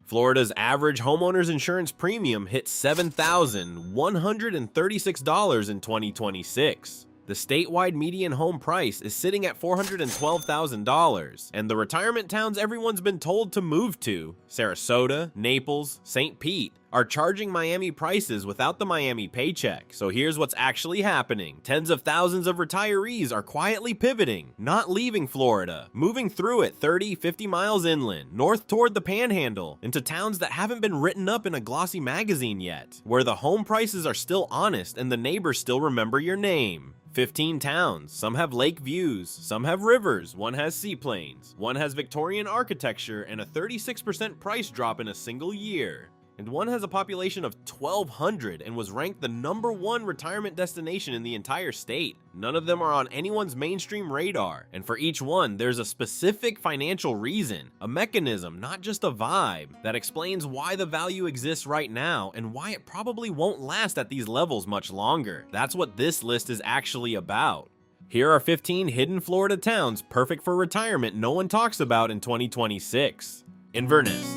Florida's average homeowner's insurance premium hit $7,136 in 2026. The statewide median home price is sitting at $412,000, and the retirement towns everyone's been told to move to, Sarasota, Naples, St. Pete, are charging Miami prices without the Miami paycheck. So here's what's actually happening. Tens of thousands of retirees are quietly pivoting, not leaving Florida, moving through it 30, 50 miles inland, north toward the Panhandle, into towns that haven't been written up in a glossy magazine yet, where the home prices are still honest and the neighbors still remember your name. 15 towns, some have lake views, some have rivers, one has seaplanes, one has Victorian architecture and a 36% price drop in a single year. And one has a population of 1,200 and was ranked the #1 retirement destination in the entire state. None of them are on anyone's mainstream radar, and for each one, there's a specific financial reason, a mechanism, not just a vibe, that explains why the value exists right now and why it probably won't last at these levels much longer. That's what this list is actually about. Here are 15 hidden Florida towns perfect for retirement no one talks about in 2026. Inverness.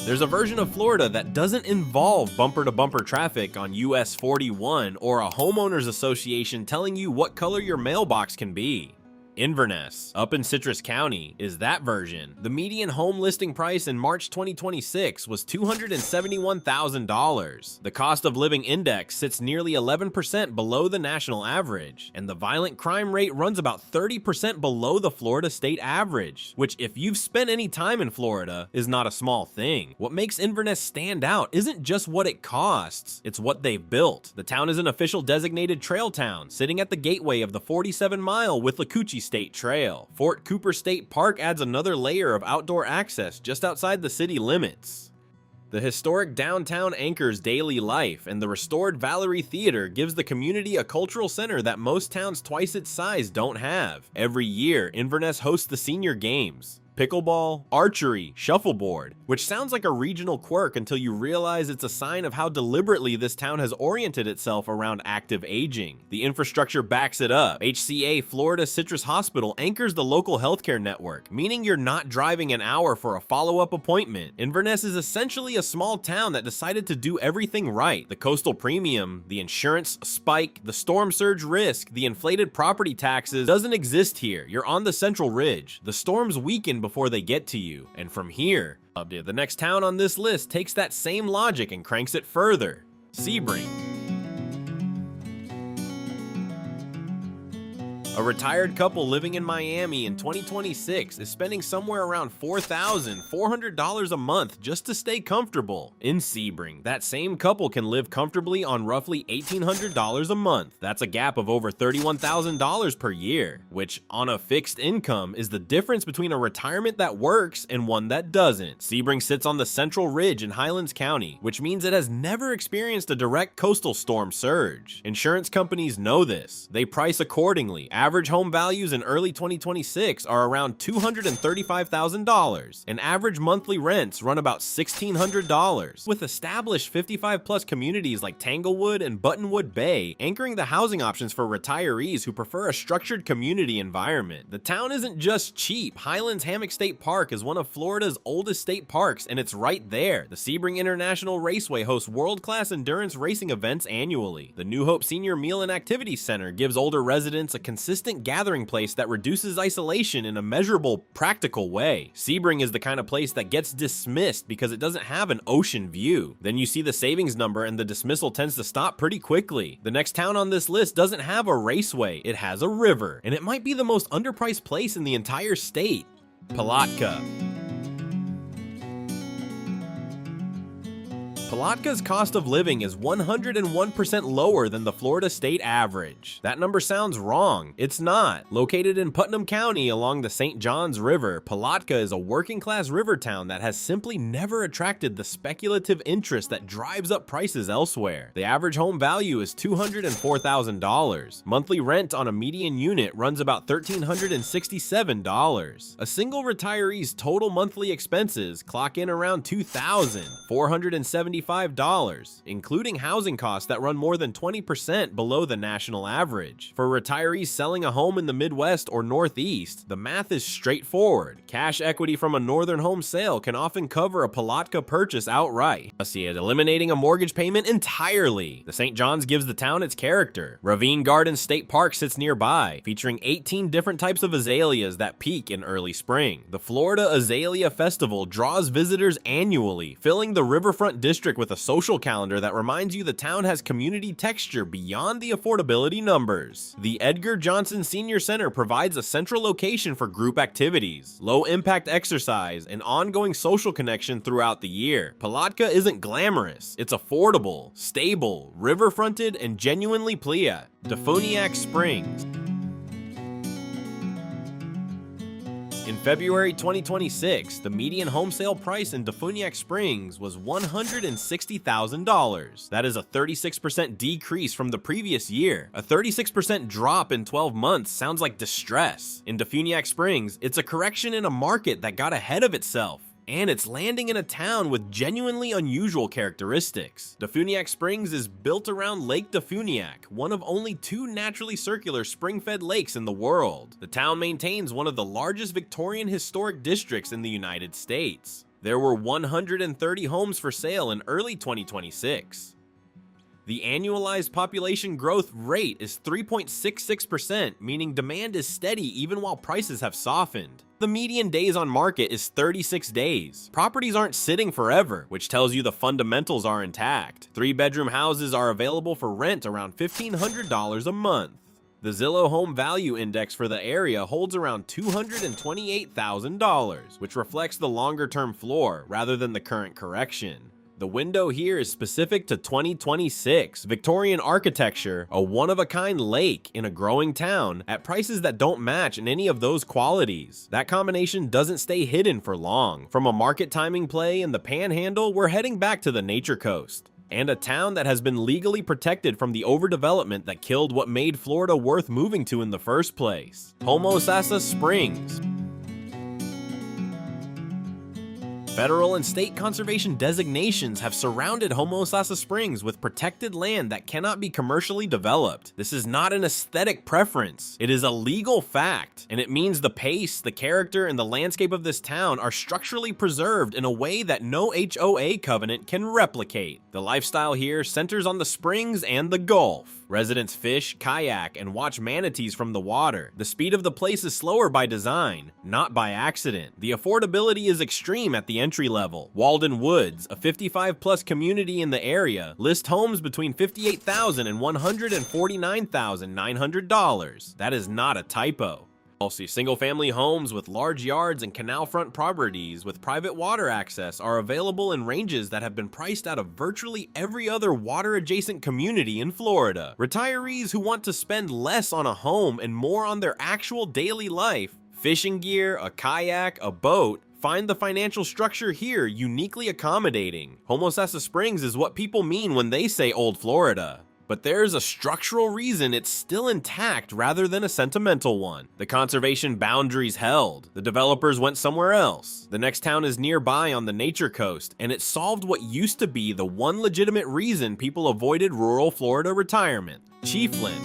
There's a version of Florida that doesn't involve bumper-to-bumper traffic on US 41 or a homeowners association telling you what color your mailbox can be. Inverness, up in Citrus County, is that version. The median home listing price in March 2026 was $271,000. The cost of living index sits nearly 11% below the national average, and the violent crime rate runs about 30% below the Florida state average, which, if you've spent any time in Florida, is not a small thing. What makes Inverness stand out isn't just what it costs, it's what they've built. The town is an official designated trail town, sitting at the gateway of the 47-mile Withlacoochee State Trail. Fort Cooper State Park adds another layer of outdoor access just outside the city limits. The historic downtown anchors daily life, and the restored Valerie Theater gives the community a cultural center that most towns twice its size don't have. Every year, Inverness hosts the Senior Games. Pickleball, archery, shuffleboard, which sounds like a regional quirk until you realize it's a sign of how deliberately this town has oriented itself around active aging. The infrastructure backs it up. HCA Florida Citrus Hospital anchors the local healthcare network, meaning you're not driving an hour for a follow-up appointment. Inverness is essentially a small town that decided to do everything right. The coastal premium, the insurance spike, the storm surge risk, the inflated property taxes doesn't exist here. You're on the Central Ridge. The storms weaken before they get to you, and from here, the next town on this list takes that same logic and cranks it further. Sebring. A retired couple living in Miami in 2026 is spending somewhere around $4,400 a month just to stay comfortable. In Sebring, that same couple can live comfortably on roughly $1,800 a month. That's a gap of over $31,000 per year, which on a fixed income is the difference between a retirement that works and one that doesn't. Sebring sits on the Central Ridge in Highlands County, which means it has never experienced a direct coastal storm surge. Insurance companies know this. They price accordingly. Average home values in early 2026 are around $235,000, and average monthly rents run about $1,600. With established 55-plus communities like Tanglewood and Buttonwood Bay anchoring the housing options for retirees who prefer a structured community environment. The town isn't just cheap. Highlands Hammock State Park is one of Florida's oldest state parks, and it's right there. The Sebring International Raceway hosts world-class endurance racing events annually. The New Hope Senior Meal and Activity Center gives older residents a consistent gathering place that reduces isolation in a measurable, practical way. Sebring is the kind of place that gets dismissed because it doesn't have an ocean view. Then you see the savings number and the dismissal tends to stop pretty quickly. The next town on this list doesn't have a raceway, it has a river, and it might be the most underpriced place in the entire state. Palatka. Palatka's cost of living is 101% lower than the Florida state average. That number sounds wrong. It's not. Located in Putnam County along the St. Johns River, Palatka is a working-class river town that has simply never attracted the speculative interest that drives up prices elsewhere. The average home value is $204,000. Monthly rent on a median unit runs about $1,367. A single retiree's total monthly expenses clock in around $2,475 $1,075, including housing costs that run more than 20% below the national average. For retirees selling a home in the Midwest or Northeast, the math is straightforward. Cash equity from a northern home sale can often cover a Palatka purchase outright, thus eliminating a mortgage payment entirely. The St. John's gives the town its character. Ravine Gardens State Park sits nearby, featuring 18 different types of azaleas that peak in early spring. The Florida Azalea Festival draws visitors annually, filling the riverfront district with a social calendar that reminds you the town has community texture beyond the affordability numbers. The Edgar Johnson Senior Center provides a central location for group activities, low-impact exercise, and ongoing social connection throughout the year. Palatka isn't glamorous, it's affordable, stable, riverfronted, and genuinely pliant. DeFuniak Springs. In February 2026, the median home sale price in DeFuniak Springs was $160,000. That is a 36% decrease from the previous year. A 36% drop in 12 months sounds like distress. In DeFuniak Springs, it's a correction in a market that got ahead of itself. And it's landing in a town with genuinely unusual characteristics. DeFuniak Springs is built around Lake DeFuniak, one of only 2 naturally circular spring-fed lakes in the world. The town maintains one of the largest Victorian historic districts in the United States. There were 130 homes for sale in early 2026. The annualized population growth rate is 3.66%, meaning demand is steady even while prices have softened. The median days on market is 36 days. Properties aren't sitting forever, which tells you the fundamentals are intact. 3-bedroom houses are available for rent around $1,500 a month. The Zillow Home Value Index for the area holds around $228,000, which reflects the longer-term floor rather than the current correction. The window here is specific to 2026, Victorian architecture, a one-of-a-kind lake in a growing town, at prices that don't match in any of those qualities. That combination doesn't stay hidden for long. From a market timing play in the Panhandle, we're heading back to the Nature Coast. And a town that has been legally protected from the overdevelopment that killed what made Florida worth moving to in the first place. Homosassa Springs. Federal and state conservation designations have surrounded Homosassa Springs with protected land that cannot be commercially developed. This is not an aesthetic preference. It is a legal fact, and it means the pace, the character, and the landscape of this town are structurally preserved in a way that no HOA covenant can replicate. The lifestyle here centers on the springs and the Gulf. Residents fish, kayak, and watch manatees from the water. The speed of the place is slower by design, not by accident. The affordability is extreme at the entry level. Walden Woods, a 55-plus community in the area, lists homes between $58,000 and $149,900. That is not a typo. Also, single-family homes with large yards and canal-front properties with private water access are available in ranges that have been priced out of virtually every other water-adjacent community in Florida. Retirees who want to spend less on a home and more on their actual daily life, fishing gear, a kayak, a boat, find the financial structure here uniquely accommodating. Homosassa Springs is what people mean when they say Old Florida. But there's a structural reason it's still intact rather than a sentimental one. The conservation boundaries held. The developers went somewhere else. The next town is nearby on the Nature Coast, and it solved what used to be the one legitimate reason people avoided rural Florida retirement: Chiefland.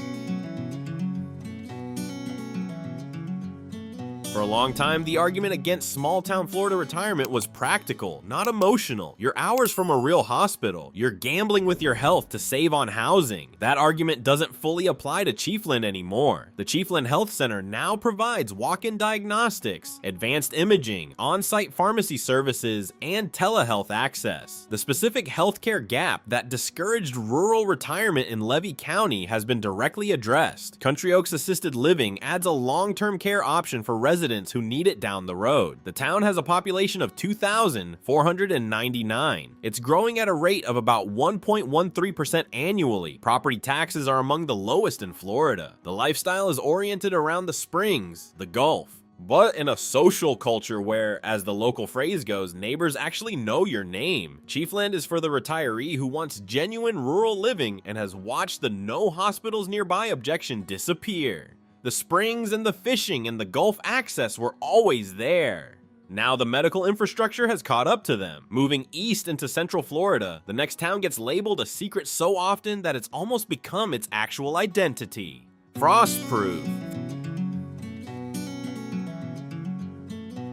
For a long time, the argument against small-town Florida retirement was practical, not emotional. You're hours from a real hospital. You're gambling with your health to save on housing. That argument doesn't fully apply to Chiefland anymore. The Chiefland Health Center now provides walk-in diagnostics, advanced imaging, on-site pharmacy services, and telehealth access. The specific healthcare gap that discouraged rural retirement in Levy County has been directly addressed. Country Oaks Assisted Living adds a long-term care option for residents who need it down the road. The town has a population of 2,499. It's growing at a rate of about 1.13% annually. Property taxes are among the lowest in Florida. The lifestyle is oriented around the springs, the Gulf, but in a social culture where, as the local phrase goes, neighbors actually know your name. Chiefland is for the retiree who wants genuine rural living and has watched the no hospitals nearby objection disappear. The springs and the fishing and the Gulf access were always there. Now the medical infrastructure has caught up to them. Moving east into Central Florida, the next town gets labeled a secret so often that it's almost become its actual identity. Frostproof.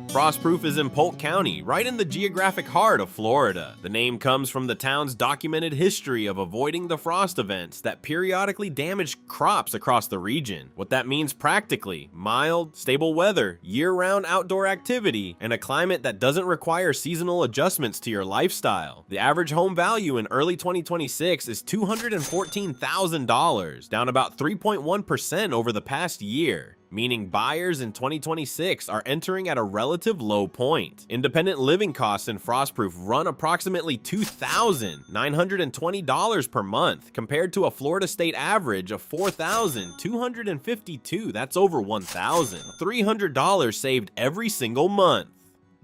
Frostproof is in Polk County, right in the geographic heart of Florida. The name comes from the town's documented history of avoiding the frost events that periodically damage crops across the region. What that means practically: mild, stable weather, year-round outdoor activity, and a climate that doesn't require seasonal adjustments to your lifestyle. The average home value in early 2026 is $214,000, down about 3.1% over the past year, meaning buyers in 2026 are entering at a relative low point. Independent living costs in Frostproof run approximately $2,920 per month, compared to a Florida state average of $4,252. That's over $1,300 saved every single month.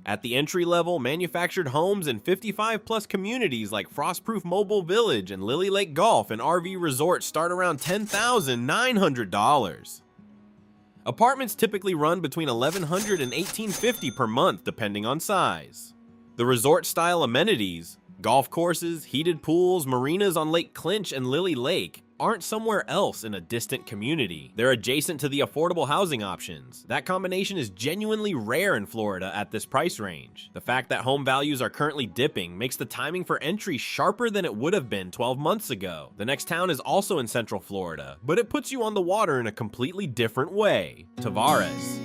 At the entry level, manufactured homes in 55+ communities like Frostproof Mobile Village and Lily Lake Golf and RV Resort start around $10,900. Apartments typically run between $1,100 and $1,850 per month, depending on size. The resort-style amenities, golf courses, heated pools, marinas on Lake Clinch and Lily Lake, aren't somewhere else in a distant community. They're adjacent to the affordable housing options. That combination is genuinely rare in Florida at this price range. The fact that home values are currently dipping makes the timing for entry sharper than it would have been 12 months ago. The next town is also in Central Florida, but it puts you on the water in a completely different way: Tavares.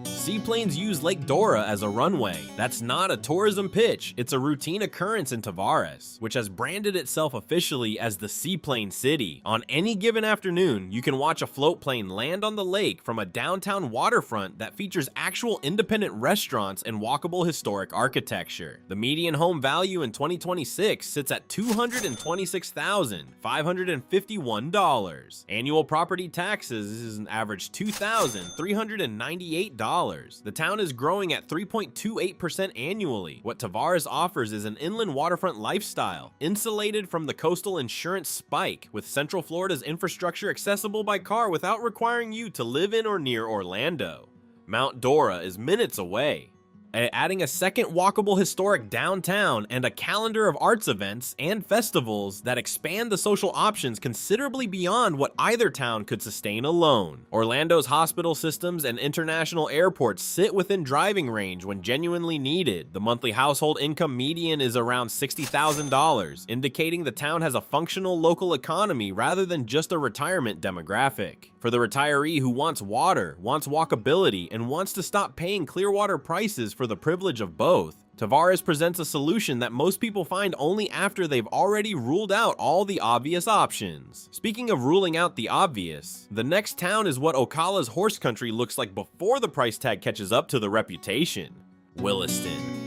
Seaplanes use Lake Dora as a runway. That's not a tourism pitch, it's a routine occurrence in Tavares, which has branded itself officially as the Seaplane City. On any given afternoon, you can watch a float plane land on the lake from a downtown waterfront that features actual independent restaurants and walkable historic architecture. The median home value in 2026 sits at $226,551. Annual property taxes is an average $2,398. The town is growing at 3.28% annually. What Tavares offers is an inland waterfront lifestyle, insulated from the coastal insurance spike, with Central Florida's infrastructure accessible by car without requiring you to live in or near Orlando. Mount Dora is minutes away, adding a second walkable historic downtown and a calendar of arts events and festivals that expand the social options considerably beyond what either town could sustain alone. Orlando's hospital systems and international airports sit within driving range when genuinely needed. The monthly household income median is around $60,000, indicating the town has a functional local economy rather than just a retirement demographic. For the retiree who wants water, wants walkability, and wants to stop paying Clearwater prices for the privilege of both, Tavares presents a solution that most people find only after they've already ruled out all the obvious options. Speaking of ruling out the obvious, the next town is what Ocala's horse country looks like before the price tag catches up to the reputation: Williston.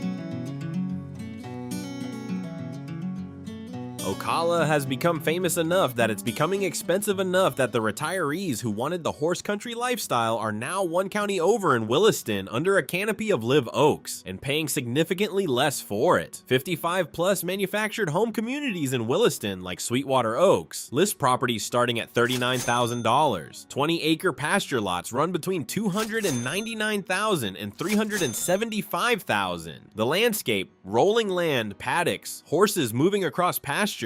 Ocala has become famous enough that it's becoming expensive enough that the retirees who wanted the horse country lifestyle are now one county over in Williston under a canopy of live oaks and paying significantly less for it. 55+ manufactured home communities in Williston, like Sweetwater Oaks, list properties starting at $39,000. 20-acre pasture lots run between $299,000 and $375,000. The landscape, rolling land, paddocks, horses moving across pastures,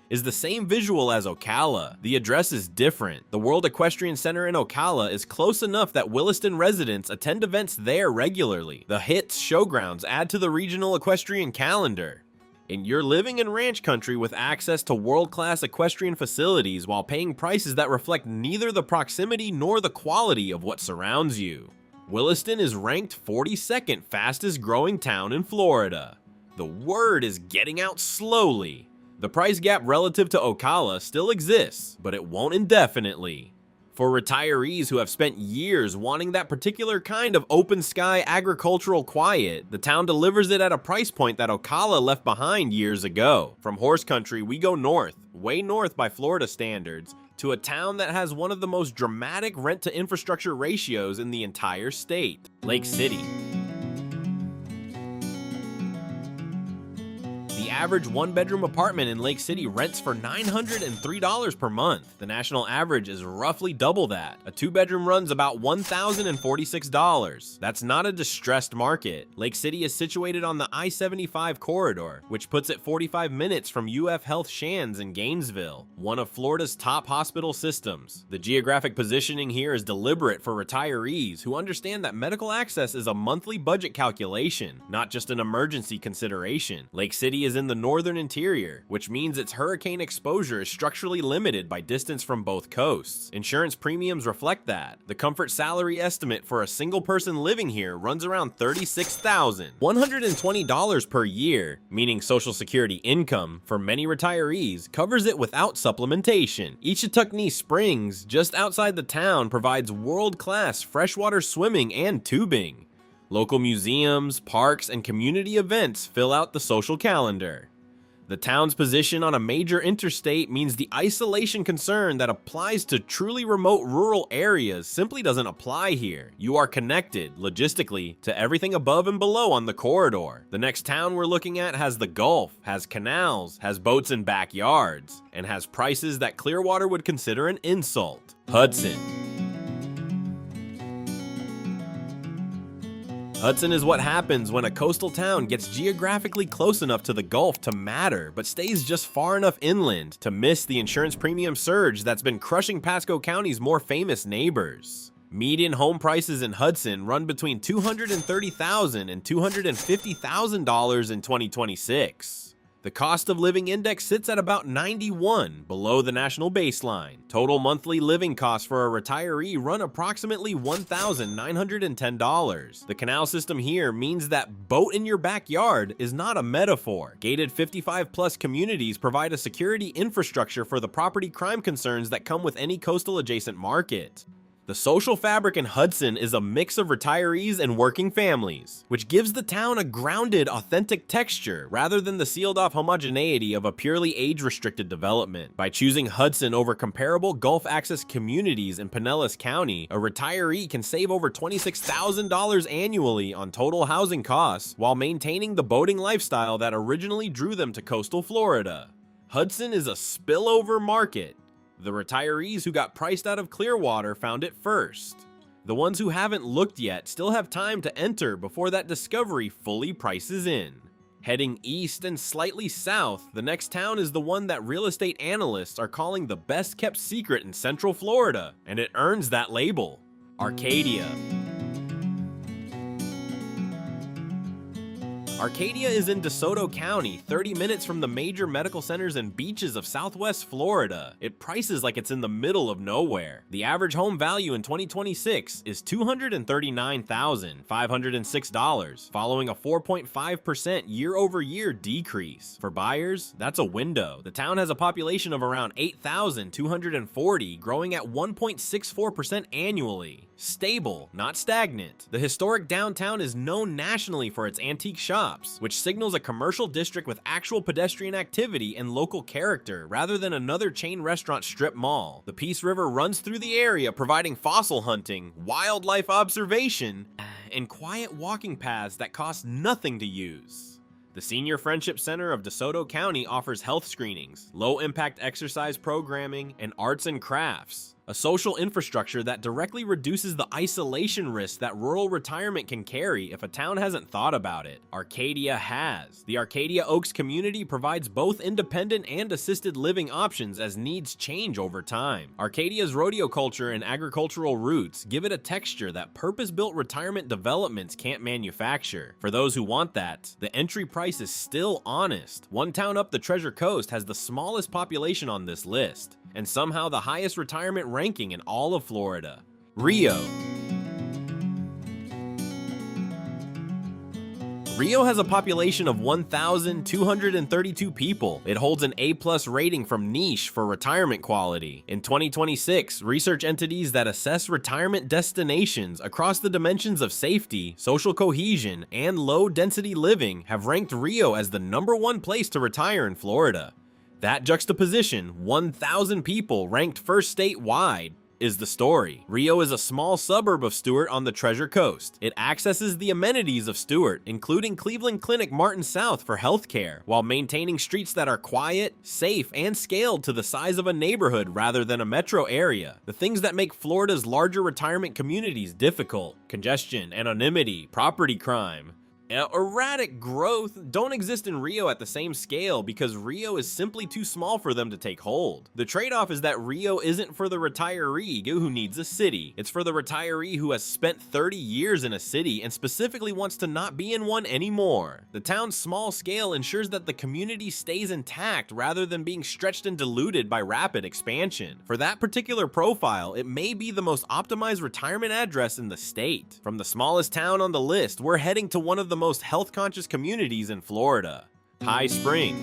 is the same visual as Ocala. The address is different. The World Equestrian Center in Ocala is close enough that Williston residents attend events there regularly. The HITS showgrounds add to the regional equestrian calendar. And you're living in ranch country with access to world-class equestrian facilities while paying prices that reflect neither the proximity nor the quality of what surrounds you. Williston is ranked 42nd fastest growing town in Florida. The word is getting out slowly. The price gap relative to Ocala still exists, but it won't indefinitely. For retirees who have spent years wanting that particular kind of open sky agricultural quiet, the town delivers it at a price point that Ocala left behind years ago. From horse country, we go north, way north by Florida standards, to a town that has one of the most dramatic rent to infrastructure ratios in the entire state: Lake City. The average one-bedroom apartment in Lake City rents for $903 per month. The national average is roughly double that. A two-bedroom runs about $1,046. That's not a distressed market. Lake City is situated on the I-75 corridor, which puts it 45 minutes from UF Health Shands in Gainesville, one of Florida's top hospital systems. The geographic positioning here is deliberate for retirees who understand that medical access is a monthly budget calculation, not just an emergency consideration. Lake City is in the northern interior, which means its hurricane exposure is structurally limited by distance from both coasts. Insurance premiums reflect that. The comfort salary estimate for a single person living here runs around $36,120 per year, meaning Social Security income for many retirees covers it without supplementation. Inverness Springs, just outside the town, provides world-class freshwater swimming and tubing. Local museums, parks, and community events fill out the social calendar. The town's position on a major interstate means the isolation concern that applies to truly remote rural areas simply doesn't apply here. You are connected, logistically, to everything above and below on the corridor. The next town we're looking at has the Gulf, has canals, has boats and backyards, and has prices that Clearwater would consider an insult. Hudson. Hudson is what happens when a coastal town gets geographically close enough to the Gulf to matter, but stays just far enough inland to miss the insurance premium surge that's been crushing Pasco County's more famous neighbors. Median home prices in Hudson run between $230,000 and $250,000 in 2026. The cost of living index sits at about 91, below the national baseline. Total monthly living costs for a retiree run approximately $1,910. The canal system here means that boat in your backyard is not a metaphor. Gated 55-plus communities provide a security infrastructure for the property crime concerns that come with any coastal adjacent market. The social fabric in Hudson is a mix of retirees and working families, which gives the town a grounded, authentic texture rather than the sealed-off homogeneity of a purely age-restricted development. By choosing Hudson over comparable Gulf access communities in Pinellas County, a retiree can save over $26,000 annually on total housing costs while maintaining the boating lifestyle that originally drew them to coastal Florida. Hudson is a spillover market. The retirees who got priced out of Clearwater found it first. The ones who haven't looked yet still have time to enter before that discovery fully prices in. Heading east and slightly south, the next town is the one that real estate analysts are calling the best kept secret in Central Florida, and it earns that label: Arcadia. Arcadia is in DeSoto County, 30 minutes from the major medical centers and beaches of Southwest Florida. It prices like it's in the middle of nowhere. The average home value in 2026 is $239,506, following a 4.5% year-over-year decrease. For buyers, that's a window. The town has a population of around 8,240, growing at 1.64% annually. Stable, not stagnant. The historic downtown is known nationally for its antique shops, which signals a commercial district with actual pedestrian activity and local character rather than another chain restaurant strip mall. The Peace River runs through the area, providing fossil hunting, wildlife observation, and quiet walking paths that cost nothing to use. The Senior Friendship Center of DeSoto County offers health screenings, low-impact exercise programming, and arts and crafts. A social infrastructure that directly reduces the isolation risk that rural retirement can carry if a town hasn't thought about it. Arcadia has. The Arcadia Oaks community provides both independent and assisted living options as needs change over time. Arcadia's rodeo culture and agricultural roots give it a texture that purpose-built retirement developments can't manufacture. For those who want that, the entry price is still honest. One town up the Treasure Coast has the smallest population on this list, and somehow the highest retirement ranking in all of Florida: Rio. Rio has a population of 1,232 people. It holds an A+ rating from Niche for retirement quality. In 2026, research entities that assess retirement destinations across the dimensions of safety, social cohesion, and low-density living have ranked Rio as the #1 place to retire in Florida. That juxtaposition, 1,000 people ranked first statewide, is the story. Rio is a small suburb of Stuart on the Treasure Coast. It accesses the amenities of Stuart, including Cleveland Clinic Martin South for healthcare, while maintaining streets that are quiet, safe, and scaled to the size of a neighborhood rather than a metro area. The things that make Florida's larger retirement communities difficult: congestion, anonymity, property crime. Erratic growth don't exist in Rio at the same scale because Rio is simply too small for them to take hold. The trade-off is that Rio isn't for the retiree who needs a city. It's for the retiree who has spent 30 years in a city and specifically wants to not be in one anymore. The town's small scale ensures that the community stays intact rather than being stretched and diluted by rapid expansion. For that particular profile, it may be the most optimized retirement address in the state. From the smallest town on the list, we're heading to one of the most health-conscious communities in Florida, High Springs.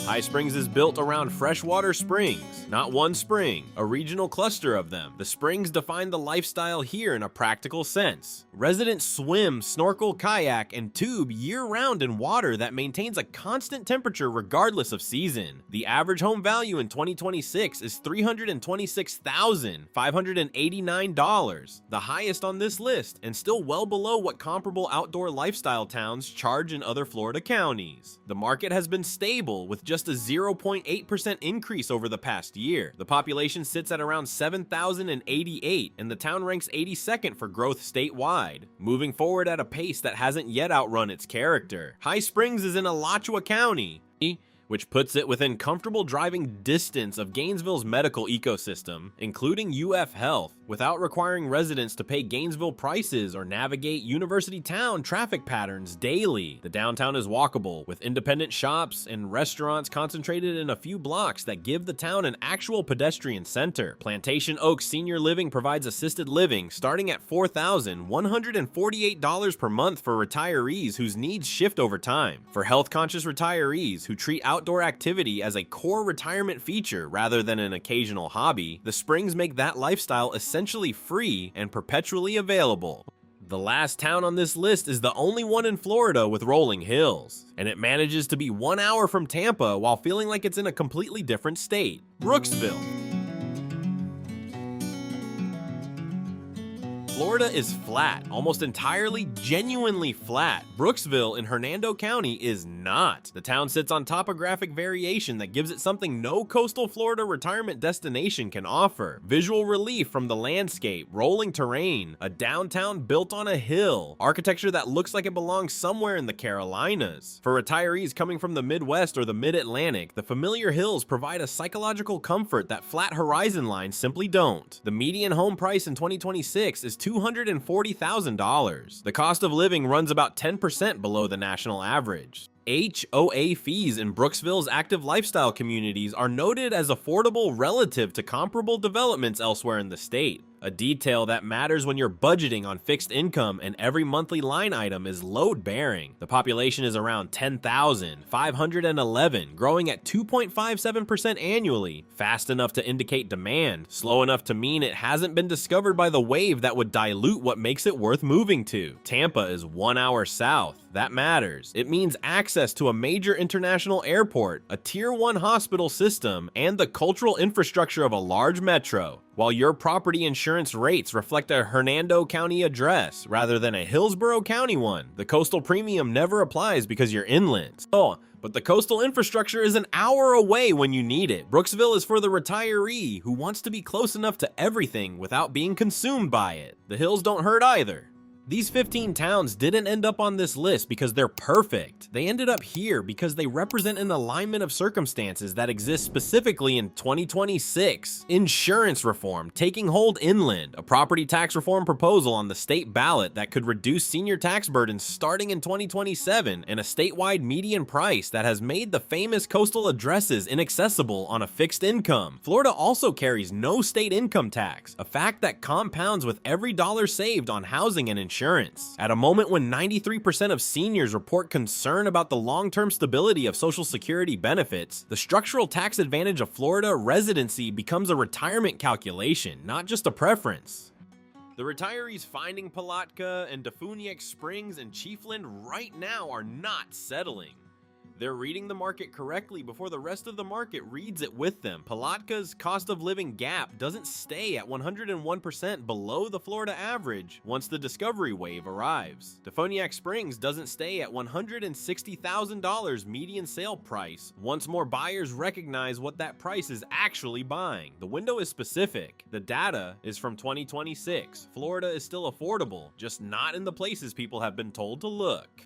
High Springs is built around freshwater springs, not one spring, a regional cluster of them. The springs define the lifestyle here in a practical sense. Residents swim, snorkel, kayak, and tube year-round in water that maintains a constant temperature regardless of season. The average home value in 2026 is $326,589, the highest on this list, and still well below what comparable outdoor lifestyle towns charge in other Florida counties. The market has been stable, with just a 0.8% increase over the past year. The population sits at around 7,088, and the town ranks 82nd for growth statewide, moving forward at a pace that hasn't yet outrun its character. High Springs is in Alachua County, which puts it within comfortable driving distance of Gainesville's medical ecosystem, including UF Health, without requiring residents to pay Gainesville prices or navigate University Town traffic patterns daily. The downtown is walkable, with independent shops and restaurants concentrated in a few blocks that give the town an actual pedestrian center. Plantation Oaks Senior Living provides assisted living starting at $4,148 per month for retirees whose needs shift over time. For health-conscious retirees who treat outdoor activity as a core retirement feature rather than an occasional hobby, the Springs make that lifestyle essentially free and perpetually available. The last town on this list is the only one in Florida with rolling hills, and it manages to be 1 hour from Tampa while feeling like it's in a completely different state: Brooksville. Florida is flat, almost entirely genuinely flat. Brooksville in Hernando County is not. The town sits on topographic variation that gives it something no coastal Florida retirement destination can offer: visual relief from the landscape, rolling terrain, a downtown built on a hill, architecture that looks like it belongs somewhere in the Carolinas. For retirees coming from the Midwest or the Mid-Atlantic, the familiar hills provide a psychological comfort that flat horizon lines simply don't. The median home price in 2026 is $240,000. The cost of living runs about 10% below the national average. HOA fees in Brooksville's active lifestyle communities are noted as affordable relative to comparable developments elsewhere in the state, a detail that matters when you're budgeting on fixed income and every monthly line item is load-bearing. The population is around 10,511, growing at 2.57% annually, fast enough to indicate demand, slow enough to mean it hasn't been discovered by the wave that would dilute what makes it worth moving to. Tampa is 1 hour south. That matters. It means access to a major international airport, a Tier 1 hospital system, and the cultural infrastructure of a large metro. While your property insurance rates reflect a Hernando County address rather than a Hillsborough County one, the coastal premium never applies because you're inland. But the coastal infrastructure is an hour away when you need it. Brooksville is for the retiree who wants to be close enough to everything without being consumed by it. The hills don't hurt either. These 15 towns didn't end up on this list because they're perfect. They ended up here because they represent an alignment of circumstances that exists specifically in 2026. Insurance reform taking hold inland, a property tax reform proposal on the state ballot that could reduce senior tax burdens starting in 2027, and a statewide median price that has made the famous coastal addresses inaccessible on a fixed income. Florida also carries no state income tax, a fact that compounds with every dollar saved on housing and insurance. At a moment when 93% of seniors report concern about the long-term stability of Social Security benefits, the structural tax advantage of Florida residency becomes a retirement calculation, not just a preference. The retirees finding Palatka and DeFuniak Springs and Chiefland right now are not settling. They're reading the market correctly before the rest of the market reads it with them. Palatka's cost of living gap doesn't stay at 101% below the Florida average once the discovery wave arrives. DeFuniak Springs doesn't stay at $160,000 median sale price once more buyers recognize what that price is actually buying. The window is specific. The data is from 2026. Florida is still affordable, just not in the places people have been told to look.